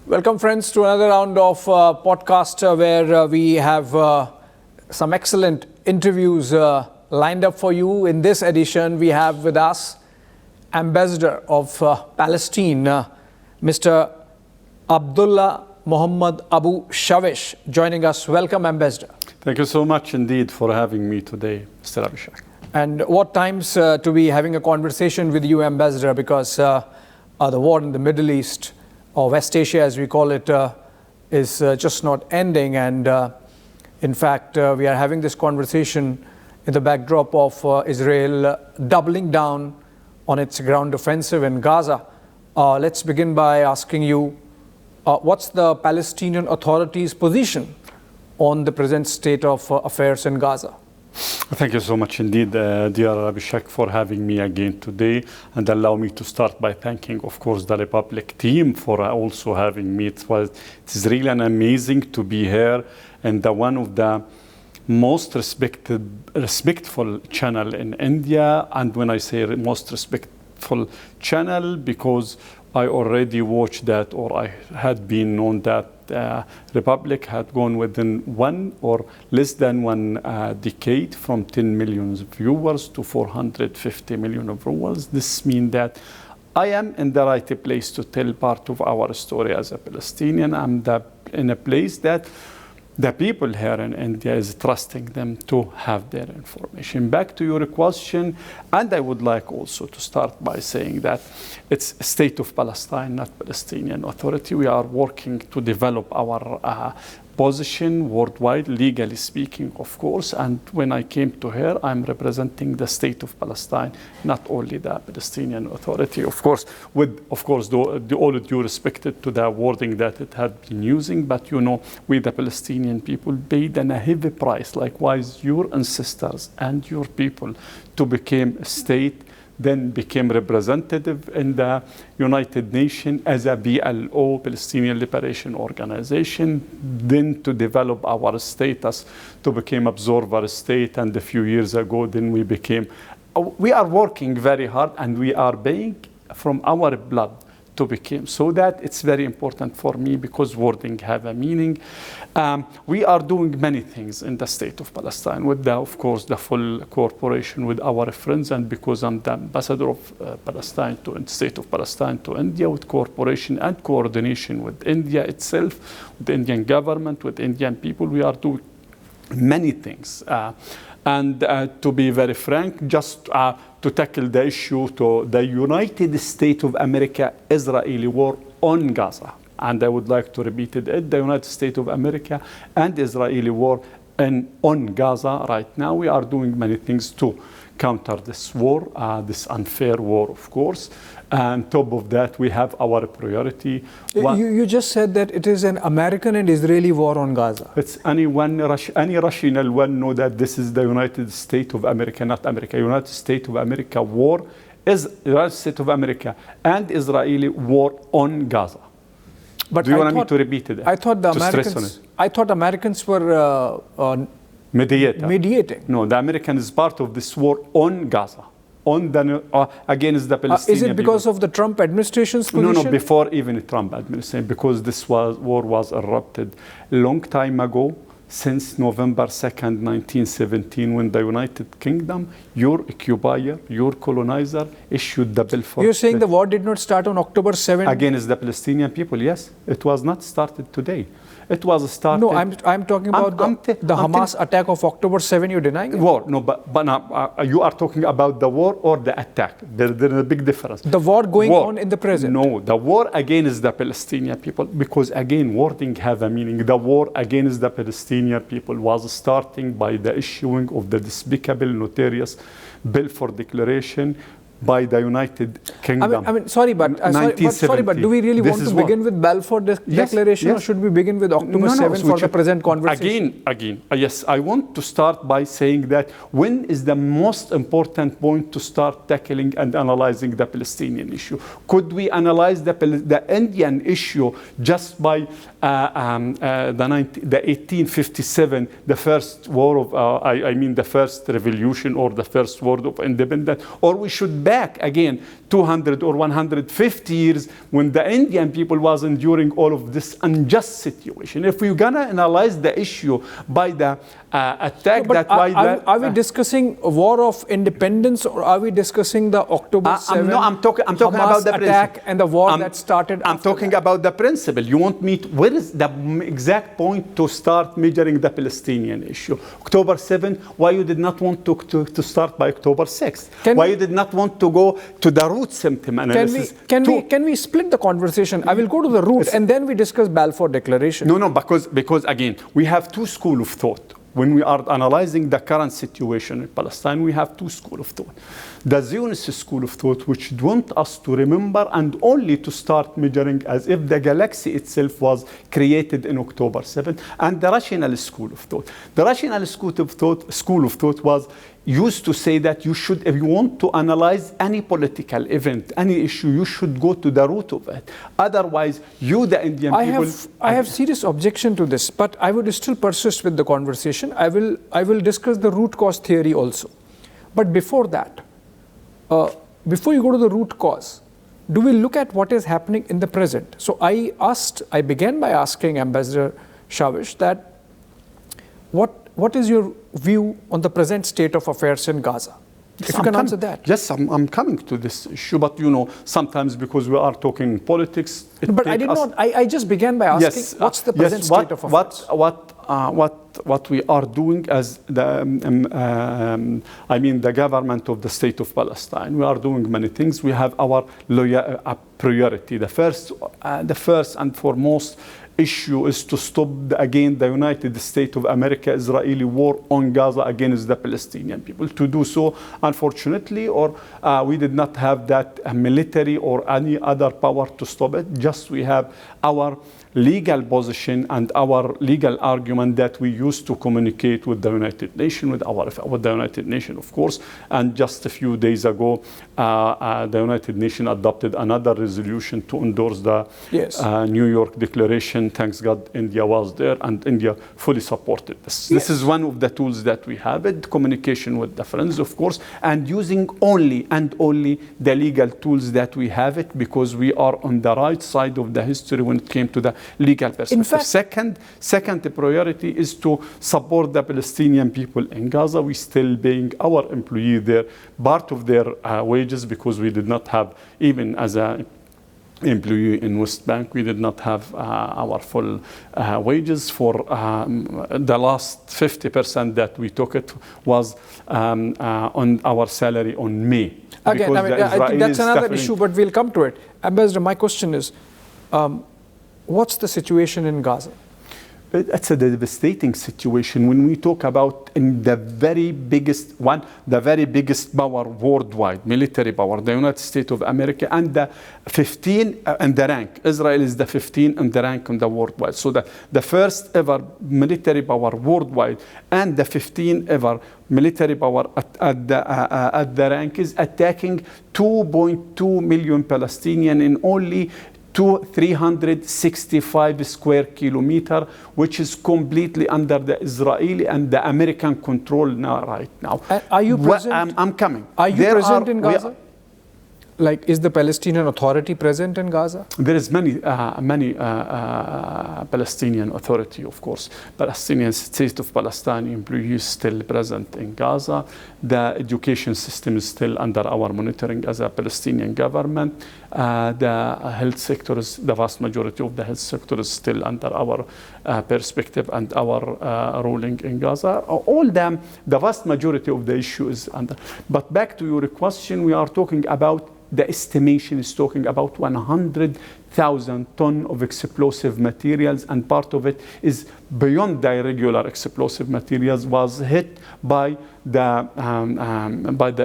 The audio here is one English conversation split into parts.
Welcome, friends, to another round of podcast where we have some excellent interviews lined up for you. In this edition, we have with us Ambassador of Palestine, Mr. Abdullah Muhammad Abu Chavez, joining us. Welcome, Ambassador. Thank you so much indeed for having me today, Mr. Abhishek. And what times to be having a conversation with you, Ambassador, because the war in the Middle East, or West Asia as we call it, is just not ending. And in fact, we are having this conversation in the backdrop of Israel doubling down on its ground offensive in Gaza. Let's begin by asking you, what's the Palestinian Authority's position on the present state of affairs in Gaza? Thank you so much indeed, dear Abhishek, for having me again today. And allow me to start by thanking, of course, the Republic team for also having me. It is really amazing to be here and one of the most respectful channel in India. And when I say most respectful channel, because I already watched that, or I had been known that Republic had gone within one or less than one decade from 10 million viewers to 450 million viewers. This means that I am in the right place to tell part of our story as a Palestinian. I'm in a place that the people here in India is trusting them to have their information. Back to your question, and I would like also to start by saying that it's a state of Palestine, not Palestinian Authority. We are working to develop our position worldwide, legally speaking, of course. And when I came to here, I'm representing the state of Palestine, not only the Palestinian Authority, of course, with, of course, the all due respect to the wording that it had been using. But, you know, we, the Palestinian people, paid a heavy price, likewise your ancestors and your people, to become a state, then became representative in the United Nations as a PLO, Palestinian Liberation Organization, then to develop our status to become observer state, and a few years ago then we are working very hard and we are paying from our blood to become, so that it's very important for me because wording have a meaning. We are doing many things in the state of Palestine with of course, the full cooperation with our friends, and because I'm the ambassador of Palestine to the state of Palestine to India, with cooperation and coordination with India itself, with the Indian government, with Indian people, we are doing many things. And to be very frank, just to tackle the issue to the United States of America Israeli war on Gaza. And I would like to repeat it, the United States of America and Israeli war on Gaza right now. We are doing many things to counter this war, this unfair war, of course. And top of that, we have our priority. You just said that it is an American and Israeli war on Gaza. It's any rational one know that this is the United States of America, not America. United States of America war is United States of America and Israeli war on Gaza. But do you want me to repeat it? I thought the Americans were mediating. No, the American is part of this war on Gaza, on the against the Palestinian. Is it because of the Trump administration's position? No, before even Trump administration, because this war was erupted a long time ago, since November 2nd, 1917, when the United Kingdom, your occupier, your colonizer, issued the bill for... You're saying the war did not start on October 7th? Against the Palestinian people, yes. It was not started today. It was started... No, I'm talking about the Hamas attack of October 7. You're denying it? War, no, but now, you are talking about the war or the attack. There's a big difference. The war going on in the present. No, the war against the Palestinian people, because again, wording have a meaning. The war against the Palestinian people was starting by the issuing of the despicable, notorious bill for declaration by the United Kingdom. I mean, sorry, but do we really want to begin with Balfour Declaration, or should we begin with October 7 for the present conversation? Again, yes, I want to start by saying that when is the most important point to start tackling and analyzing the Palestinian issue? Could we analyze the Indian issue just by the 1857, the first war of, the first revolution or the first war of independence, or we should back again 200 or 150 years when the Indian people was enduring all of this unjust situation. If we're gonna analyze the issue by the attack are we discussing a war of independence, or are we discussing the October 7th I'm talking about the attack and the war that started? I'm talking about the principle. You want me to, where is the exact point to start measuring the Palestinian issue? October 7th, why you did not want to start by October 6th? Why you did not want to go to the root symptom analysis? Can we split the conversation? I will go to the root and then we discuss Balfour Declaration. No, because again, we have two schools of thought. When we are analyzing the current situation in Palestine, we have two schools of thought. The Zionist school of thought, which want us to remember and only to start measuring as if the galaxy itself was created in October 7th, and the rational school of thought. The rational school of thought was used to say that you should, if you want to analyze any political event, any issue, you should go to the root of it. Otherwise, you, the Indian people... I have serious objection to this, but I would still persist with the conversation. I will discuss the root cause theory also. But before that, before you go to the root cause, do we look at what is happening in the present? So I began by asking Ambassador Chavez that what is your view on the present state of affairs in Gaza? If you can answer that. Yes, I'm coming to this issue, but sometimes because we are talking politics. But I just began by asking, what's the present state of affairs? What we are doing as the government of the state of Palestine, we are doing many things. We have our priority. The first and foremost issue is to stop the United States of America Israeli war on Gaza against the Palestinian people. To do so, unfortunately, we did not have that military or any other power to stop it. Just we have our legal position and our legal argument that we used to communicate with the United Nations, with the United Nations, of course. And just a few days ago, the United Nations adopted another resolution to endorse the New York Declaration. Thanks God, India was there, and India fully supported this. This is one of the tools that we have, communication with the friends, of course, and using only the legal tools that we have it, because we are on the right side of the history when it came to the legal perspective. In fact, second priority is to support the Palestinian people in Gaza. We still paying our employee their part of their wages, because we did not have, even as a employee in West Bank, we did not have our full wages for the last 50% that we took it was on our salary on May. Again, I think that's another issue, but we'll come to it. Ambassador, my question is, what's the situation in Gaza? It's a devastating situation. When we talk about the very biggest power worldwide, military power, the United States of America, and the 15 in the rank. Israel is the 15 in the rank in the worldwide. So the first ever military power worldwide and the 15 ever military power at the rank is attacking 2.2 million Palestinians in only 365 square kilometer, which is completely under the Israeli and the American control right now. Are you present? I'm coming. Are you present in Gaza? Like, is the Palestinian Authority present in Gaza? There is many Palestinian Authority, of course. Palestinian State of Palestine employees still present in Gaza. The education system is still under our monitoring as a Palestinian government. The health sector is, the vast majority of the health sector is still under our perspective and our ruling in Gaza. The vast majority of the issue is under. But back to your question, we are talking about, the estimation is talking about 100,000 tons of explosive materials, and part of it is beyond the regular explosive materials was hit by the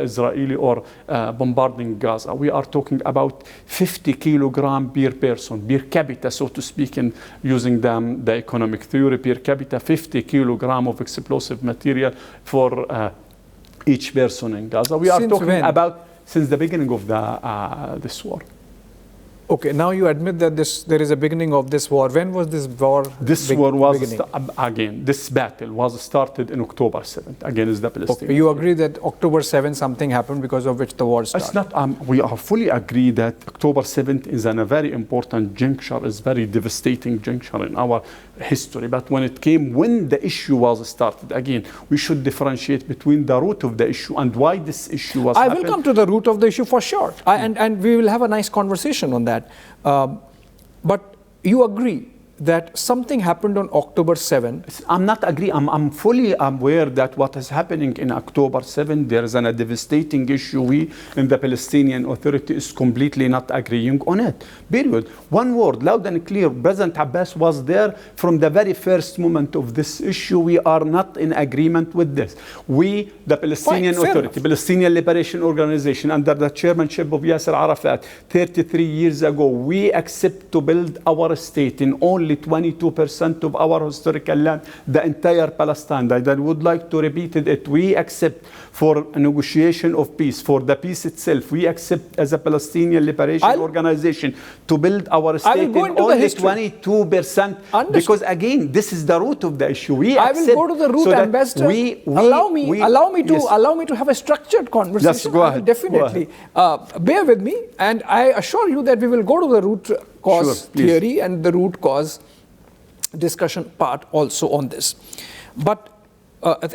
Israeli or bombarding Gaza. We are talking about 50 kilogram per person, per capita, so to speak, in using the economic theory, per capita 50 kilogram of explosive material for each person in Gaza. We are talking about since the beginning of this war. Okay, now you admit that there is a beginning of this war. When was this war? This war was, again, this battle was started in October 7th against the Palestinians. Okay, you agree that October 7th something happened because of which the war started? It's not, we are fully agree that October 7th is a very important juncture, is very devastating juncture in our history. But when the issue was started, again, we should differentiate between the root of the issue and why this issue was I will come to the root of the issue for sure. And we will have a nice conversation on that. But you agree that something happened on October 7. I'm not agree. I'm fully aware that what is happening in October 7, there is a devastating issue. We in the Palestinian Authority is completely not agreeing on it. Period. One word, loud and clear. President Abbas was there from the very first moment of this issue. We are not in agreement with this. We, the Palestinian Authority, Palestinian Liberation Organization, under the chairmanship of Yasser Arafat, 33 years ago, we accept to build our state in only 22% of our historical land, the entire Palestine. I would like to repeat it. We accept for a negotiation of peace, for the peace itself. We accept as a Palestinian Liberation Organization to build our state in only 22%. Because again, this is the root of the issue. I will go to the root, Ambassador. Allow me to have a structured conversation. Yes, go ahead. Definitely. Bear with me, and I assure you that we will go to the root cause theory and the root cause discussion part also on this. But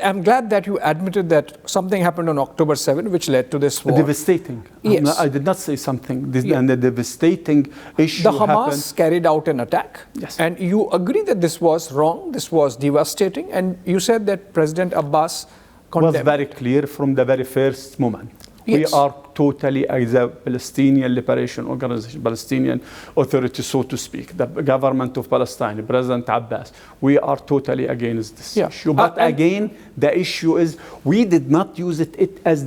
I'm glad that you admitted that something happened on October 7, which led to this war. Devastating. Yes. I did not say something. And the devastating issue The Hamas carried out an attack. Yes. And you agree that this was wrong, this was devastating, and you said that President Abbas condemned. Was very clear from the very first moment. Yes. We are totally, as a Palestinian Liberation Organization, Palestinian Authority, so to speak, the government of Palestine, President Abbas, we are totally against this issue. But again, the issue is we did not use it as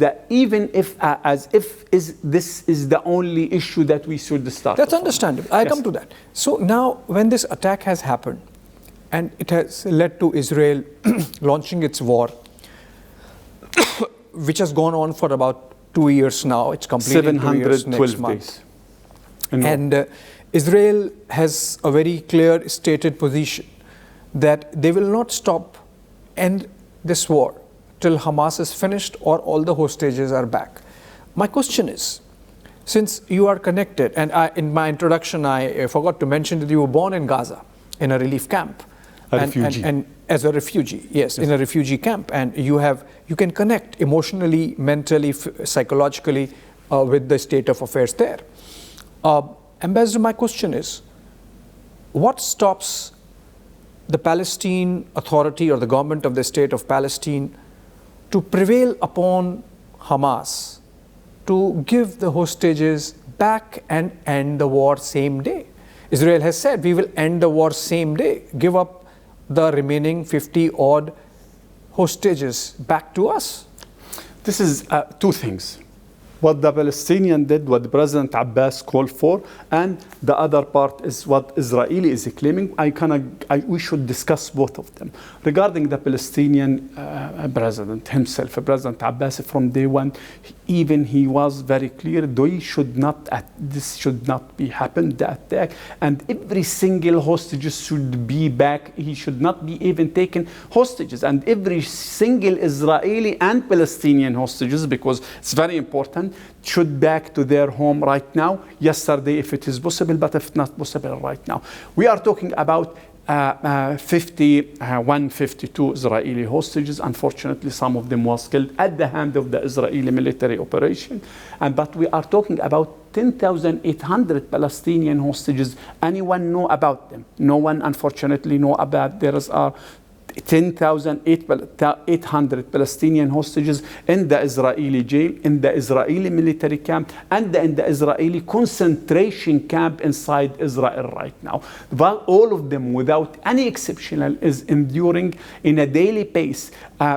this is the only issue that we should start. That's understandable. I come to that. So now, when this attack has happened, and it has led to Israel launching its war, which has gone on for about 2 years now. It's completing 2 years next month. And Israel has a very clear stated position that they will not end this war till Hamas is finished or all the hostages are back. My question is, since you are connected, and in my introduction I forgot to mention that you were born in Gaza in a relief camp. And as a refugee, yes, in a refugee camp, and you can connect emotionally, mentally, psychologically with the state of affairs there. Ambassador, my question is, what stops the Palestinian Authority or the government of the state of Palestine to prevail upon Hamas to give the hostages back and end the war same day? Israel has said, we will end the war same day, give up the remaining 50-odd hostages back to us. This is two things. What the Palestinian did, what President Abbas called for, and the other part is what Israel is claiming. We should discuss both of them. Regarding the Palestinian president himself, President Abbas, from day one, even he was very clear, this should not be happened, the attack, and every single hostage should be back. He should not be even taken hostages, and every single Israeli and Palestinian hostages, because it's very important, should back to their home right now, yesterday if it is possible, but if not possible right now. We are talking about 152 Israeli hostages. Unfortunately, some of them was killed at the hand of the Israeli military operation. But we are talking about 10,800 Palestinian hostages. Anyone know about them? No one, unfortunately, know about. There are 10,800 Palestinian hostages in the Israeli jail, in the Israeli military camp, and in the Israeli concentration camp inside Israel right now. While all of them, without any exception, is enduring in a daily pace,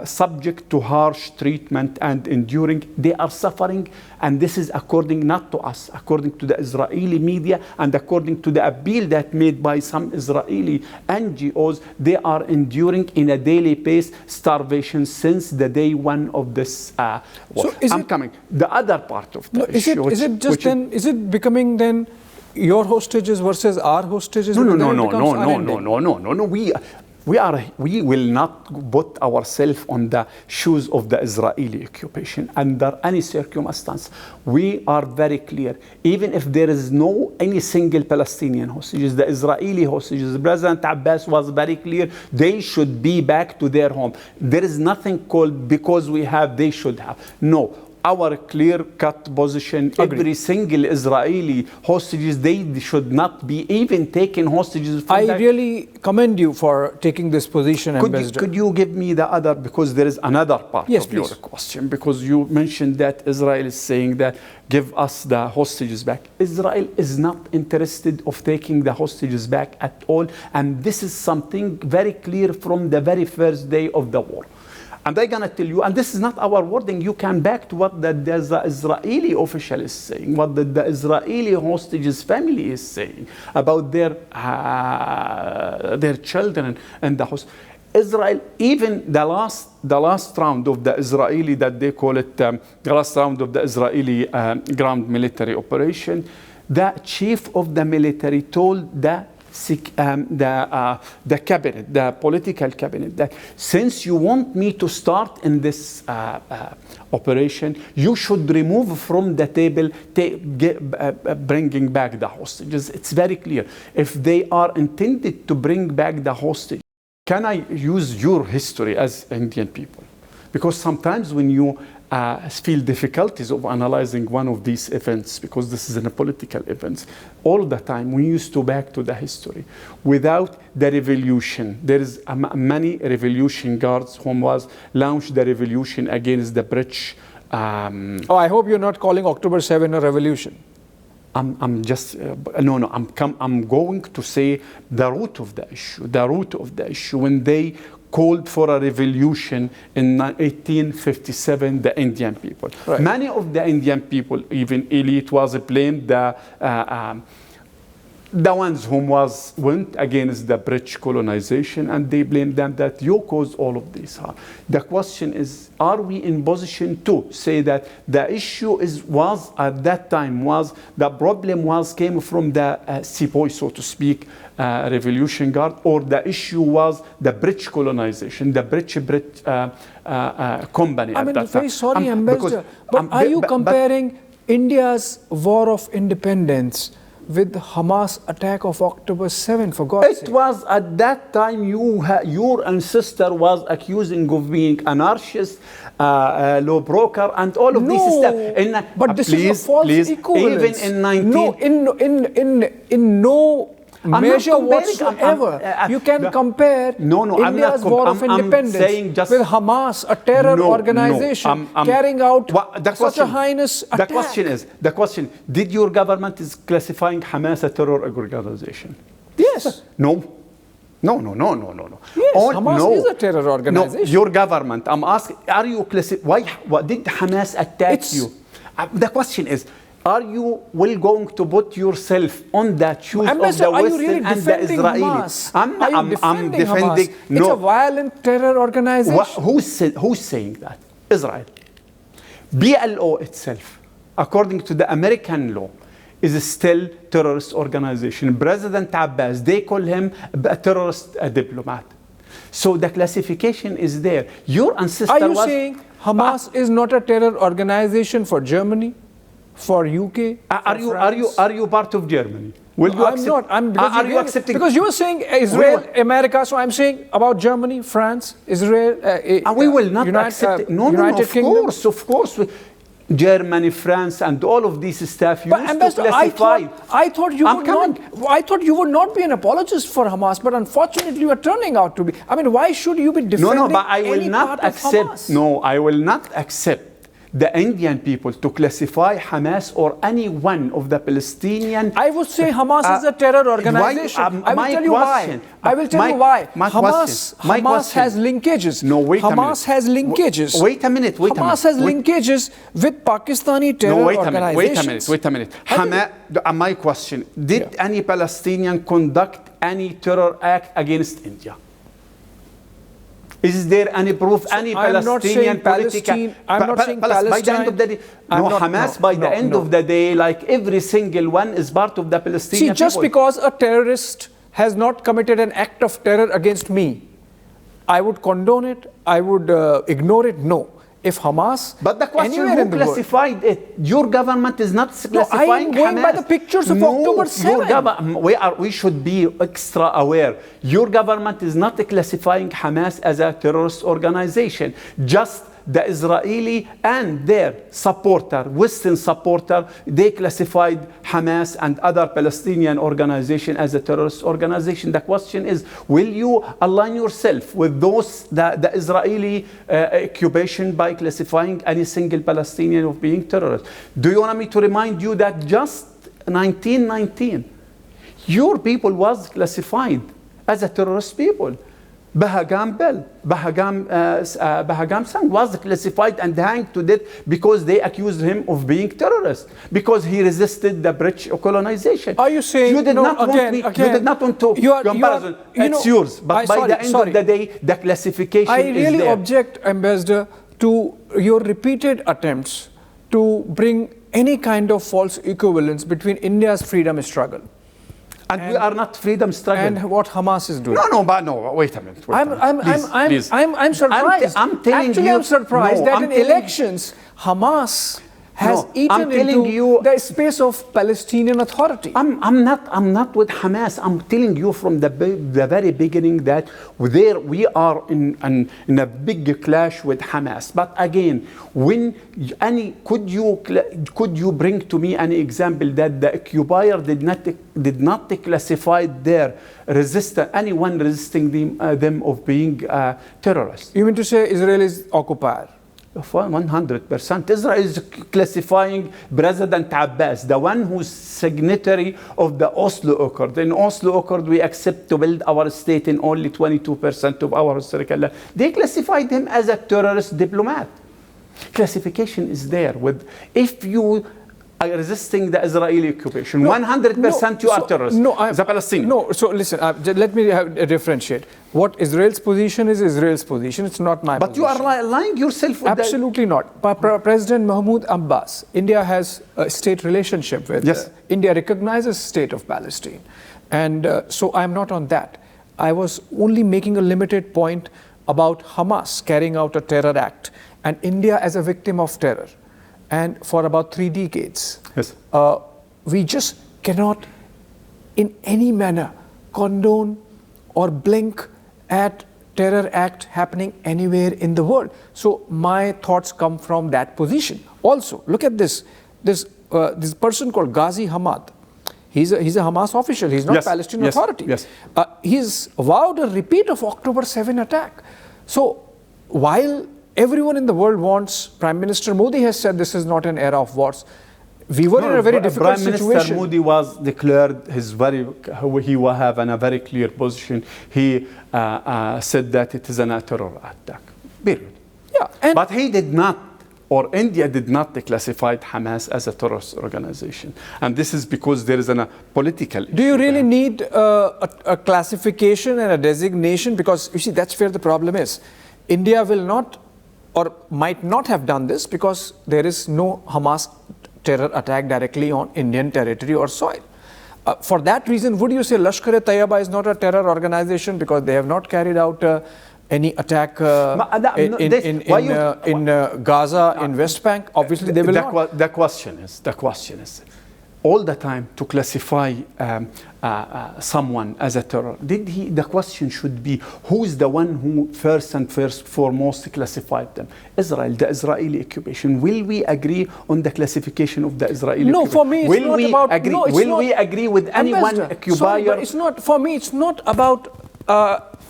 subject to harsh treatment and enduring. They are suffering, and this is according not to us, according to the Israeli media and according to the appeal that made by some Israeli NGOs. They are enduring in a daily pace starvation since the day one of this war. So the other part of the issue. Is it becoming then your hostages versus our hostages? No. We will not put ourselves on the shoes of the Israeli occupation under any circumstance. We are very clear. Even if there is any single Palestinian hostages, the Israeli hostages, President Abbas was very clear, they should be back to their home. There is nothing called because we have, they should have. No. Our clear-cut position, every single Israeli hostages, they should not be even taken hostages. I really commend you for taking this position, Ambassador. Could you give me the other, because there is another part of your question, because you mentioned that Israel is saying that give us the hostages back. Israel is not interested of taking the hostages back at all, and this is something very clear from the very first day of the war. And I'm going to tell you, and this is not our wording, you can back to what the Israeli official is saying, what the Israeli hostages family is saying about their children and the host. Israel, even the last round of the Israeli, that they call it, the last round of the Israeli ground military operation, the chief of the military told the cabinet, the political cabinet, that since you want me to start in this operation, you should remove from the table bringing back the hostages. It's very clear. If they are intended to bring back the hostage, can I use your history as Indian people? Because sometimes when you feel difficulties of analyzing one of these events, because this is a political event, all the time we used to back to the history. Without the revolution, there is many revolution guards who was launched the revolution against the British. I hope you're not calling October 7 a revolution. I'm just I'm going to say the root of the issue. The root of the issue when they called for a revolution in 1857, the Indian people. Right. Many of the Indian people, even elite, was blamed the ones who went against the British colonization, and they blamed them that you caused all of this harm. The question is, are we in position to say that the issue was at that time the problem came from the sepoy, so to speak, revolution guard, or the issue was the British colonization, the British company at that time? I'm very sorry, Ambassador, but are you comparing India's war of independence with the Hamas attack of October 7, for God's sake? It was at that time your ancestor was accusing of being anarchist, law broker, and all of these stuff. But this is a false equivalence. Even in in no measure whatsoever. You can compare India's war of independence with Hamas, a terror organization, carrying out such a heinous attack. The question, did your government is classifying Hamas a terror organization? Yes. No. Yes, Hamas is a terror organization. No, your government, I'm asking, are you why did Hamas attack you? The question is, are you going to put yourself on the shoes of the Western and the Israelis? I'm defending Hamas. It's a violent terror organization. Who's saying that? Israel. PLO itself, according to the American law, is still terrorist organization. President Abbas, they call him a terrorist diplomat. So the classification is there. Your ancestor Are you saying Hamas is not a terror organization for Germany? For UK? Are you part of Germany? I'm not. Are you accepting? Because you were saying Israel, America. So I'm saying about Germany, France, Israel. We will not accept. Of course. Germany, France, and all of these stuff used to classify. I thought you would not be an apologist for Hamas, but unfortunately you are turning out to be. I mean, why should you be defending but I will any not part accept. Of Hamas? No, I will not accept the Indian people to classify Hamas or any one of the Palestinian. I would say Hamas is a terror organization. I will tell you why. Hamas has linkages. No, wait Hamas has linkages. Wait a minute. Hamas has linkages with Pakistani terror organizations. Wait a minute. My question, did any Palestinian conduct any terror act against India? Is there any proof, any Palestinian political... I'm not saying Palestine. By the end of the day, Hamas, by the end of the day, like every single one is part of the Palestinian people. See, just because a terrorist has not committed an act of terror against me, I would condone it, I would ignore it, no. If Hamas, but the question, who classified it? Your government is not classifying I am going Hamas. by the pictures of October 7. We should be extra aware. Your government is not classifying Hamas as a terrorist organization. Just the Israeli and their supporter, Western supporter, they classified Hamas and other Palestinian organization as a terrorist organization. The question is, will you align yourself with those, the Israeli occupation by classifying any single Palestinian of being terrorist? Do you want me to remind you that just 1919, your people was classified as a terrorist people? Bahagam Sang was classified and hanged to death because they accused him of being terrorist, because he resisted the British colonization. Are you saying you did not want me? You did not want to comparison? It's yours, but by the end of the day, the classification is there. I really object, Ambassador, to your repeated attempts to bring any kind of false equivalence between India's freedom struggle. And we are not freedom struggle. And what Hamas is doing. No, wait a minute. I'm surprised. I'm surprised that in elections, Hamas has eaten into the space of Palestinian Authority. I'm not with Hamas. I'm telling you from the very beginning that we are in a big clash with Hamas. But again, could you bring to me any example that the occupier did not classify their anyone resisting them of being terrorists? You mean to say Israel is occupier? 100%. Israel is classifying President Abbas, the one who's signatory of the Oslo Accord. In Oslo Accord, we accept to build our state in only 22% of our historical land. They classified him as a terrorist diplomat. Classification is there. If you are resisting the Israeli occupation, 100% you are terrorists. The Palestinian. No, so listen, let me differentiate. What Israel's position is Israel's position. It's not my position. But you are lying yourself with Absolutely not. President Mahmoud Abbas, India has a state relationship with. Yes. India recognizes state of Palestine. And so I'm not on that. I was only making a limited point about Hamas carrying out a terror act and India as a victim of terror. And for about 3 decades, yes. We just cannot in any manner condone or blink at terror act happening anywhere in the world. So my thoughts come from that position. Also, look at this person called Ghazi Hamad. He's a Hamas official. He's not Palestinian Authority. Yes. He's vowed a repeat of October 7 attack. So while everyone in the world wants, Prime Minister Modi has said this is not an era of wars. We were in a very difficult situation. Prime Minister Modi was declared he will have a very clear position. He said that it is a terror attack. Period. Yeah, but he did not, or India did not declassify Hamas as a terrorist organization. And this is because there is a political issue. Do you really need a classification and a designation? Because you see, that's where the problem is. India will not or might not have done this because there is no Hamas terror attack directly on Indian territory or soil. For that reason, would you say Lashkar-e-Taiba is not a terror organization because they have not carried out any attack in Gaza, in West Bank? Obviously, they will not. The question is, all the time to classify someone as a terror. The question should be, who is the one who first and foremost classified them? Israel, the Israeli occupation. Will we agree on the classification of the Israeli occupation? No, for me it's not about... Agree, no, it's will not, we agree with anyone occupier? Sorry, but it's not, for me, it's not about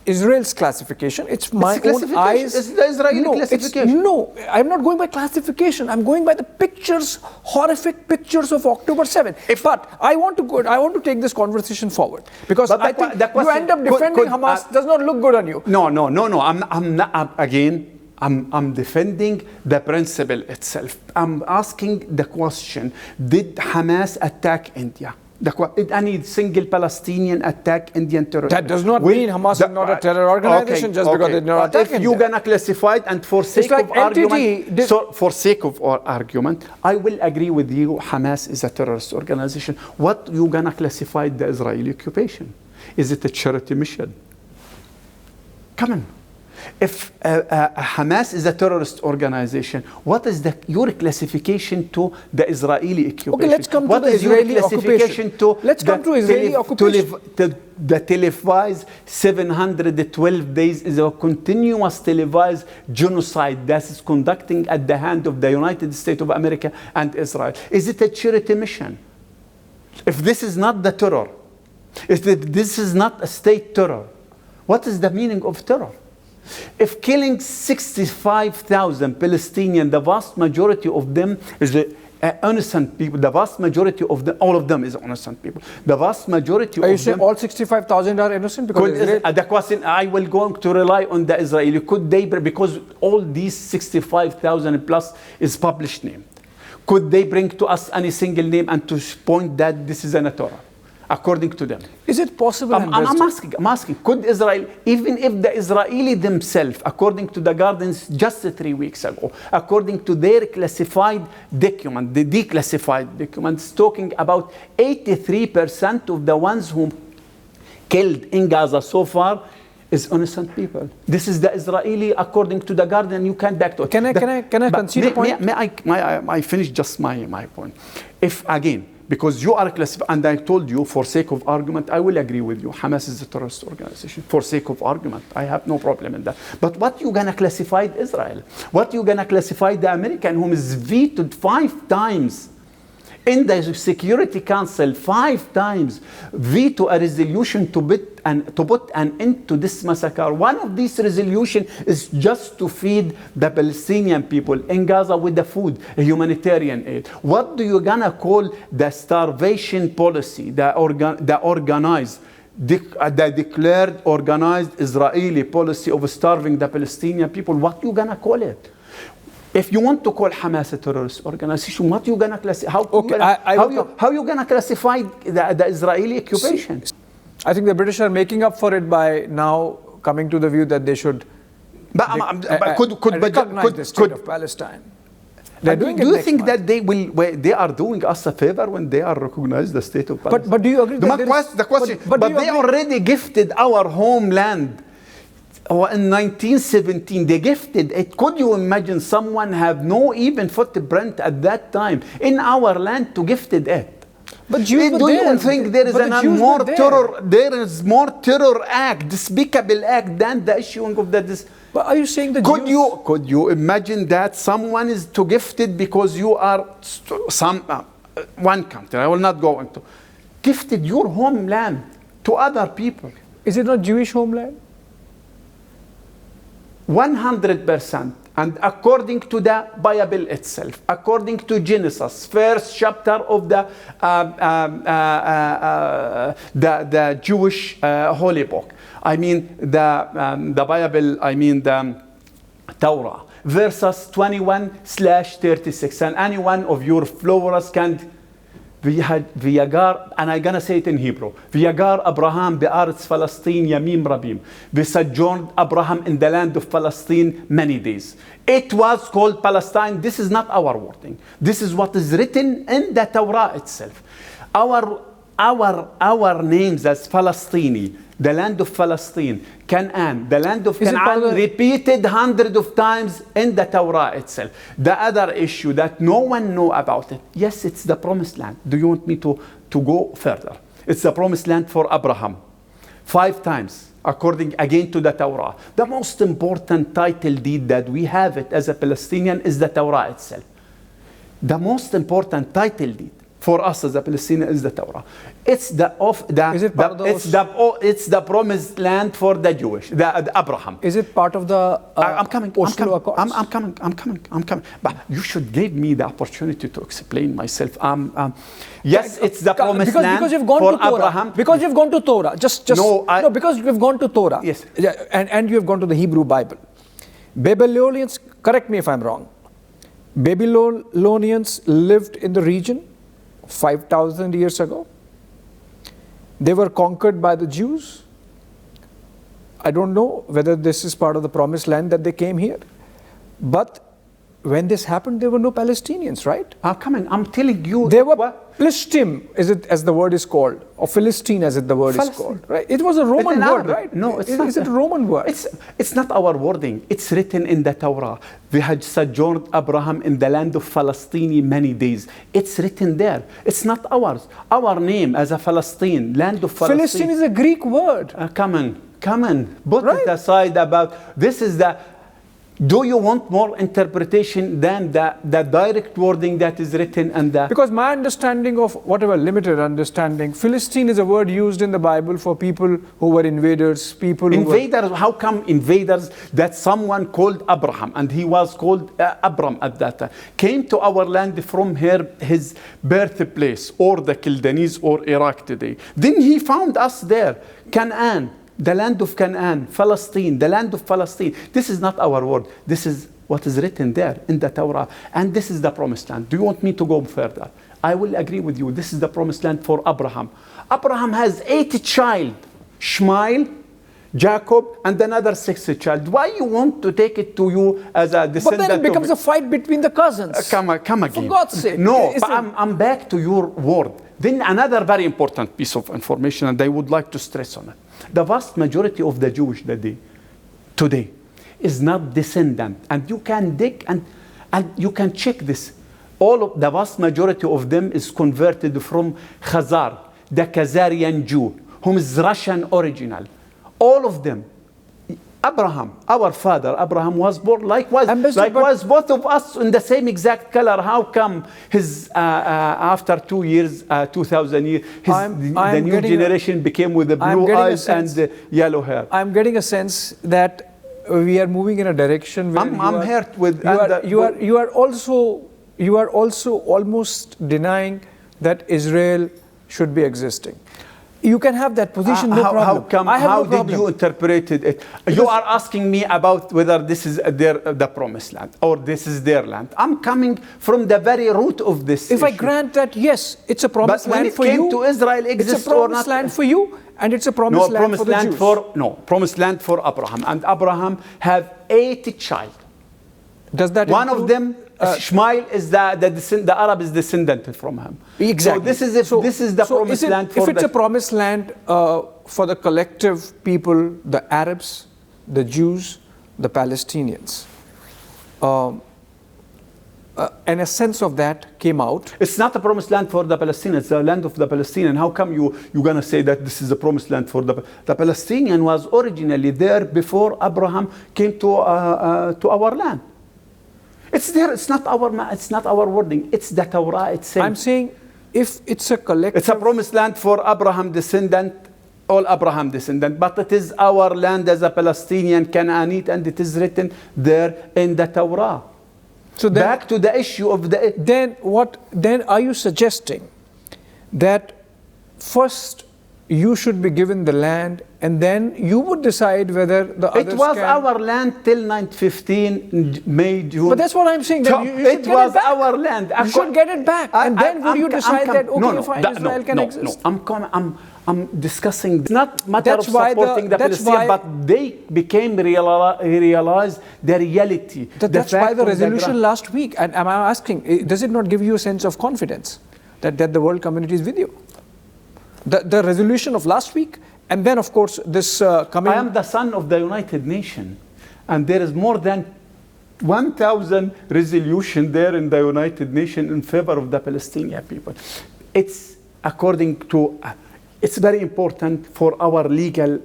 Israel's classification. It's my own eyes. It's the Israeli classification. No, I'm not going by classification. I'm going by the pictures, horrific pictures of October 7. But I want to take this conversation forward because I think you end up defending Hamas. Does not look good on you. No. I'm not. Again, I'm defending the principle itself. I'm asking the question: did Hamas attack India? Any single Palestinian attack Indian terrorist. That does not mean Hamas is not a terror organization just because they did not attack If you're gonna classify it, and for sake like of argument, entity, for sake of our argument, I will agree with you. Hamas is a terrorist organization. What you gonna classify the Israeli occupation? Is it a charity mission? Come on. If Hamas is a terrorist organization, what is your classification to the Israeli occupation? Okay, let's come to the Israeli occupation. Let's come to Israeli occupation. The televised 712 days is a continuous televised genocide that is conducting at the hand of the United States of America and Israel. Is it a charity mission? If this is not the terror, if this is not a state terror, what is the meaning of terror? If killing 65,000 Palestinians, the vast majority of them is innocent people, the vast majority of them, all of them is innocent people. The vast majority Are you of saying them. all 65,000 are innocent? Because The question, I will going to rely on the Israeli. Could they, because all these 65,000 plus is published name. Could they bring to us any single name and to point that this is an terror? According to them. Is it possible? I'm asking, could Israel, even if the Israeli themselves, according to the Guardians just 3 weeks ago, according to their classified document, the declassified documents, talking about 83% of the ones who killed in Gaza so far is innocent people. This is the Israeli, according to the Guardian. You can't back to it. Can I concede a point? May I finish just my point? If again, because you are classified, and I told you, for sake of argument, I will agree with you. Hamas is a terrorist organization. For sake of argument, I have no problem in that. But what you gonna classify Israel? What you gonna classify the American, whom is vetoed 5 times in the Security Council, 5 times veto a resolution to put an end to this massacre. One of these resolutions is just to feed the Palestinian people in Gaza with the food, humanitarian aid. What do you gonna call the starvation policy, the declared organized Israeli policy of starving the Palestinian people? What you gonna call it? If you want to call Hamas a terrorist organization, what you gonna classify? How you gonna classify the Israeli occupation? I think the British are making up for it by now coming to the view that they should recognize the state of Palestine. They're doing do you think that they are doing us a favor when they are recognized the state of Palestine? But do you agree? But they already gifted our homeland. In 1917, they gifted it. Could you imagine someone have no even footprint at that time in our land to gifted it? But do you think there is there is more terror act, despicable act than the issuing of this? But are you saying that could you imagine that someone is to gifted because you are one country? I will not go into gifted your homeland to other people. Is it not Jewish homeland? 100%. And according to the Bible itself, according to Genesis, first chapter of the Jewish holy book, I mean the Bible, I mean the Torah, verses 21/36, and any one of your followers can Viagar, and I'm gonna say it in Hebrew. Viagar Abraham be'aretz Palestine yamim rabim. We sojourned Abraham in the land of Palestine many days. It was called Palestine. This is not our wording. This is what is written in the Torah itself. Our names as Palestini, the land of Palestine, Canaan, the land of Canaan, repeated hundreds of times in the Torah itself. The other issue that no one know about it, yes, it's the promised land. Do you want me to go further? It's the promised land for Abraham. 5 times, according again to the Torah. The most important title deed that we have it as a Palestinian is the Torah itself. The most important title deed for us as a Palestinian is the Torah. It's the promised land for the Jewish, the Abraham. Is it part of the I'm coming. But you should give me the opportunity to explain myself. Yes, it's the promised land because you've gone for to Torah. Abraham. Because you've gone to Torah. Because you've gone to Torah. Yes. And you have gone to the Hebrew Bible. Babylonians, correct me if I'm wrong, Babylonians lived in the region 5,000 years ago. They were conquered by the Jews. I don't know whether this is part of the promised land that they came here. But when this happened, there were no Palestinians, right? I'm telling you. There were Plishtim, is it as the word is called, or Philistine as the word is called, right? It was a Roman word, right? No, it's not. Is it a Roman word? It's not our wording. It's written in the Torah. We had sojourned Abraham in the land of Palestine many days. It's written there. It's not ours. Our name as a Palestine, land of Palestine. Philistine is a Greek word. Come on. Put it aside about, this is the, do you want more interpretation than the direct wording that is written and the... Because my understanding of, whatever limited understanding, Philistine is a word used in the Bible for people who were invaders, people who invaders, how come invaders that someone called Abraham, and he was called Abram at that time, came to our land from his birthplace, or the Chaldeans or Iraq today. Then he found us there, Canaan. The land of Canaan, Palestine, the land of Palestine. This is not our word. This is what is written there in the Torah. And this is the promised land. Do you want me to go further? I will agree with you. This is the promised land for Abraham. Abraham has 8 children. Ishmael, Jacob, and another 6 child. Why you want to take it to you as a descendant? But then it becomes a fight between the cousins. Come again. For God's sake. No, but I'm back to your word. Then another very important piece of information, and I would like to stress on it. The vast majority of the Jewish today is not descendant. And you can dig and you can check this. The vast majority of them is converted from Khazar, the Khazarian Jew, whom is Russian original. All of them. Abraham, our father, Abraham was born likewise both of us in the same exact color. How come his after 2 years, 2,000 years, the new generation became with the blue eyes and the yellow hair? I'm getting a sense that we are moving in a direction where I'm hurt with. You are also almost denying that Israel should be existing. You can have that position, no problem. How did you interpret it? You are asking me about whether this is the promised land or this is their land. I'm coming from the very root of this issue. If I grant that, yes, it's a promised land for you. But when it came to Israel, it's a promised land for you, and it's a promised land for the Jews. Promised land for Abraham. And Abraham have 8 children. Does that one of them, Ishmael, is the Arab is descendant from him. Exactly. So this is the promised land. If it's a promised land for the collective people, the Arabs, the Jews, the Palestinians, and a sense of that came out. It's not a promised land for the Palestinians. It's the land of the Palestinians. How come you're going to say that this is a promised land for the Palestinian was originally there before Abraham came to our land. It's there. It's not our wording. It's the Torah itself. I'm saying, if it's a collective, it's a promised land for Abraham descendant, all Abraham descendant. But it is our land as a Palestinian Canaanite, and it is written there in the Torah. So then, back to the issue of the. Then are you suggesting that first you should be given the land, and then you would decide whether the others It was our land till 1915, May, June. But that's what I'm saying. That it was our land. You should get it back, and then would you decide that fine, Israel can exist? I'm discussing. It's not matter of supporting the Palestinians, but they became realized the reality. That's why the resolution last week. And I'm asking, does it not give you a sense of confidence that the world community is with you? The resolution of last week, and then of course this coming. I am the son of the United Nations, and there is more than 1,000 resolution there in the United Nations in favor of the Palestinian people. It's according to. It's very important for our legal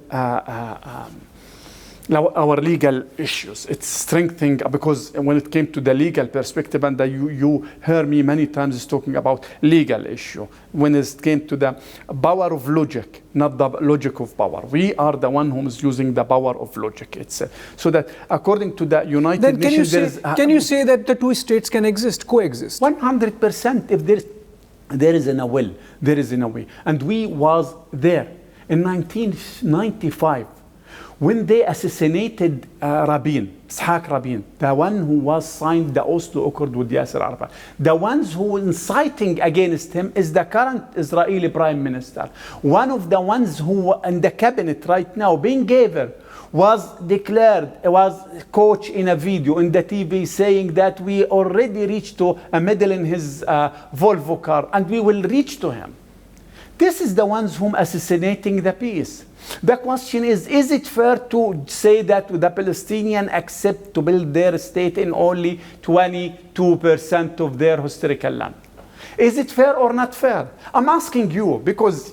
issues. It's strengthening, because when it came to the legal perspective, and you heard me many times talking about legal issue. When it came to the power of logic, not the logic of power. We are the one who is using the power of logic. It's so that according to the United Nations, can you say that the two states can coexist? 100%. If there is in a will, there is in a way. And we was there in 1995 When they assassinated Ishaq Rabin, the one who was signed the Oslo Accord with Yasser Arafat, the ones who were inciting against him is the current Israeli Prime Minister. One of the ones who in the cabinet right now, Ben Gvir, was coach in a video in the TV saying that we already reached to a middle in his Volvo car and we will reach to him. This is the ones whom assassinating the peace. The question is it fair to say that the Palestinians accept to build their state in only 22% of their historical land? Is it fair or not fair? I'm asking you because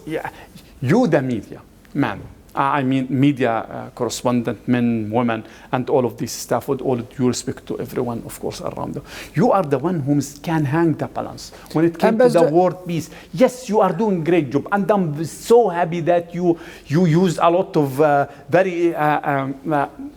you, the media, man. I mean, media correspondent, men, women, and all of this stuff, with all due respect to everyone, of course, around them. You are the one who can hang the balance. When it came to the word peace, yes, you are doing a great job. And I'm so happy that you used a lot of very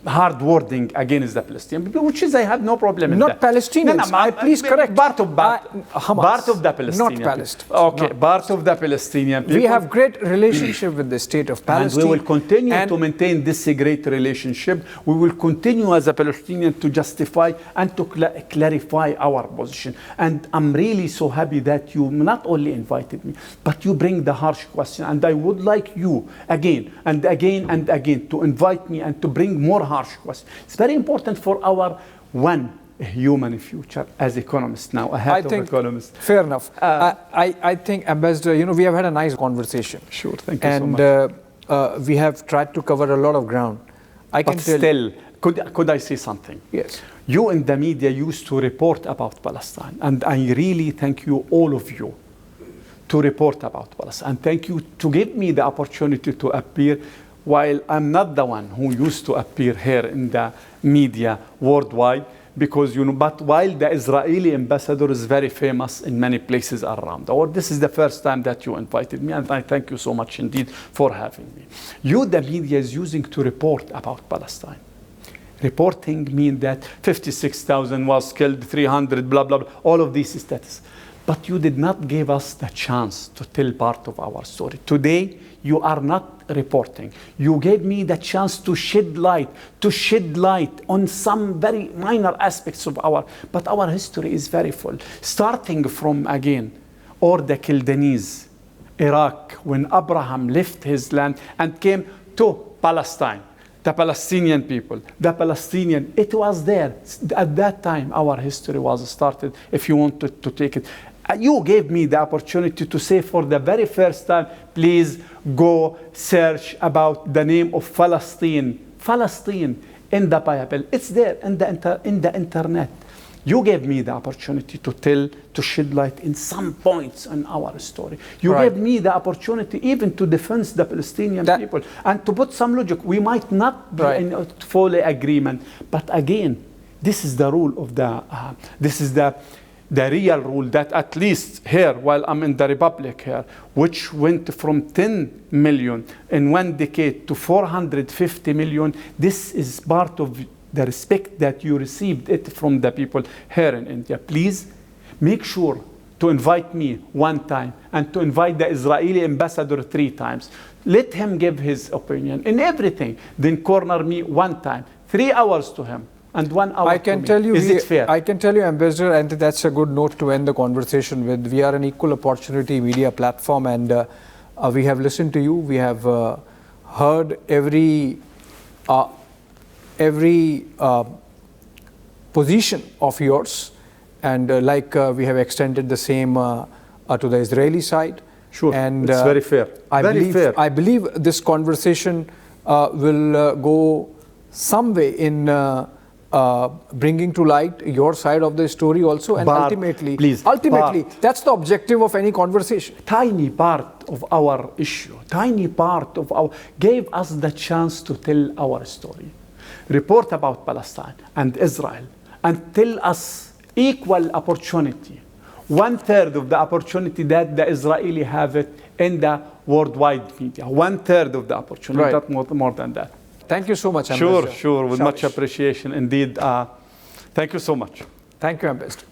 hard wording against the Palestinian people, which is, I have no problem with that. Not Palestinians. Please correct. Part of Hamas. Part of the Palestinian Not Palestine. Okay, no. Part of the Palestinian people. We have great relationship with the state of Palestine. And we will continue to maintain this great relationship. We will continue as a Palestinian to justify and to clarify our position. And I'm really so happy that you not only invited me, but you bring the harsh question. And I would like you again and again and again to invite me and to bring more harsh questions. It's very important for our human future as economists now, a head of economists. Fair enough. I think, Ambassador, we have had a nice conversation. Sure, thank you so much. We have tried to cover a lot of ground. Could I say something? Yes. You in the media used to report about Palestine, and I really thank you, all of you, to report about Palestine. And thank you to give me the opportunity to appear, while I'm not the one who used to appear here in the media worldwide. Because, but while the Israeli ambassador is very famous in many places around the world, this is the first time that you invited me, and I thank you so much indeed for having me. You, the media, is using to report about Palestine. Reporting means that 56,000 was killed, 300, blah, blah, blah, all of these stats. But you did not give us the chance to tell part of our story. Today, you are not reporting. You gave me the chance to shed light on some very minor aspects of but our history is very full. Starting from, again, the Chaldeans, Iraq, when Abraham left his land and came to Palestine. The Palestinian people, it was there. At that time, our history was started, if you wanted to take it. You gave me the opportunity to say for the very first time, please go search about the name of Palestine in the Bible. It's there in the internet. You gave me the opportunity to shed light in some points in our story. You gave me the opportunity even to defend the Palestinian people and to put some logic. We might not be in full agreement, but again, this is the rule of this is the real rule that at least here, while I'm in the Republic here, which went from 10 million in one decade to 450 million, this is part of the respect that you received it from the people here in India. Please make sure to invite me one time and to invite the Israeli ambassador 3 times. Let him give his opinion in everything. Then corner me one time, 3 hours to him and 1 hour to me. Is it fair? I can tell you, Ambassador, and that's a good note to end the conversation with. We are an equal opportunity media platform, and we have listened to you. We have heard every position of yours, and we have extended the same to the Israeli side. Sure, and it's very fair. I believe this conversation will go some way in bringing to light your side of the story also, and ultimately, that's the objective of any conversation. Tiny part of our issue, gave us the chance to tell our story. Report about Palestine and Israel and tell us equal opportunity. 1/3 of the opportunity that the Israeli have it in the worldwide media. 1/3 of the opportunity, not more than that. Thank you so much, Ambassador. Sure, with much appreciation indeed. Thank you so much. Thank you, Ambassador.